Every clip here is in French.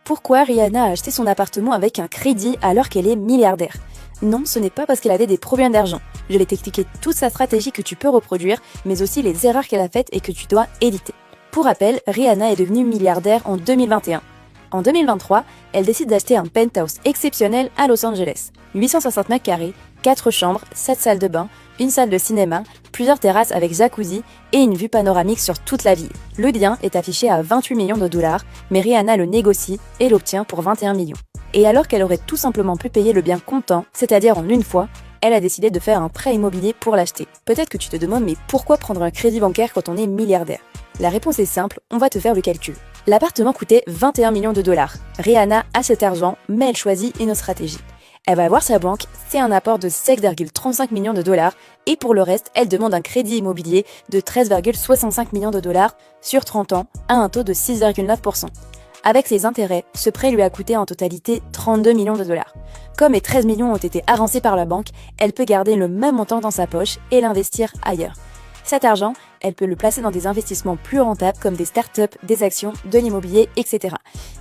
Pourquoi Rihanna a acheté son appartement avec un crédit alors qu'elle est milliardaire? Non, ce n'est pas parce qu'elle avait des problèmes d'argent. Je vais t'expliquer toute sa stratégie que tu peux reproduire, mais aussi les erreurs qu'elle a faites et que tu dois éviter. Pour rappel, Rihanna est devenue milliardaire en 2021. En 2023, elle décide d'acheter un penthouse exceptionnel à Los Angeles. 860 mètres carrés, 4 chambres, 7 salles de bain, une salle de cinéma, plusieurs terrasses avec jacuzzi et une vue panoramique sur toute la ville. Le bien est affiché à 28 millions de dollars, mais Rihanna le négocie et l'obtient pour 21 millions. Et alors qu'elle aurait tout simplement pu payer le bien comptant, c'est-à-dire en une fois, elle a décidé de faire un prêt immobilier pour l'acheter. Peut-être que tu te demandes, mais pourquoi prendre un crédit bancaire quand on est milliardaire? La réponse est simple, on va te faire le calcul. L'appartement coûtait 21 millions de dollars. Rihanna a cet argent, mais elle choisit une stratégie. Elle va voir sa banque, c'est un apport de 7,35 millions de dollars, et pour le reste, elle demande un crédit immobilier de 13,65 millions de dollars sur 30 ans à un taux de 6,9%. Avec ses intérêts, ce prêt lui a coûté en totalité 32 millions de dollars. Comme les 13 millions ont été avancés par la banque, elle peut garder le même montant dans sa poche et l'investir ailleurs. Cet argent, elle peut le placer dans des investissements plus rentables comme des startups, des actions, de l'immobilier, etc.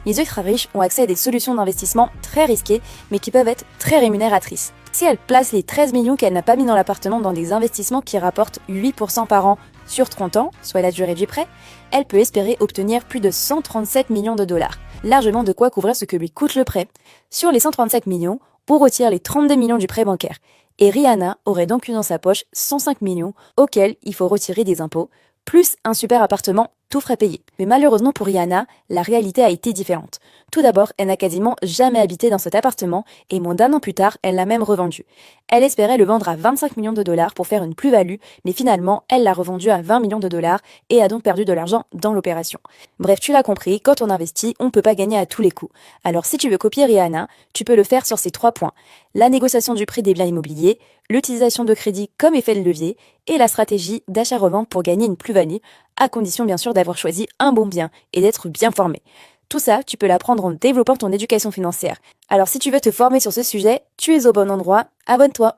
Les ultra riches ont accès à des solutions d'investissement très risquées, mais qui peuvent être très rémunératrices. Si elle place les 13 millions qu'elle n'a pas mis dans l'appartement dans des investissements qui rapportent 8% par an sur 30 ans, soit la durée du prêt, elle peut espérer obtenir plus de 137 millions de dollars. Largement de quoi couvrir ce que lui coûte le prêt. Sur les 137 millions, on retire les 32 millions du prêt bancaire. Et Rihanna aurait donc eu dans sa poche 105 millions auxquels il faut retirer des impôts, plus un super appartement, tout frais payé. Mais malheureusement pour Rihanna, la réalité a été différente. Tout d'abord, elle n'a quasiment jamais habité dans cet appartement et moins d'1 an plus tard, elle l'a même revendu. Elle espérait le vendre à 25 millions de dollars pour faire une plus-value, mais finalement, elle l'a revendu à 20 millions de dollars et a donc perdu de l'argent dans l'opération. Bref, tu l'as compris, quand on investit, on ne peut pas gagner à tous les coups. Alors si tu veux copier Rihanna, tu peux le faire sur ces 3 points. La négociation du prix des biens immobiliers, l'utilisation de crédit comme effet de levier et la stratégie d'achat-revente pour gagner une plus-value, à condition bien sûr d'avoir choisi un bon bien et d'être bien formé. Tout ça, tu peux l'apprendre en développant ton éducation financière. Alors si tu veux te former sur ce sujet, tu es au bon endroit, abonne-toi.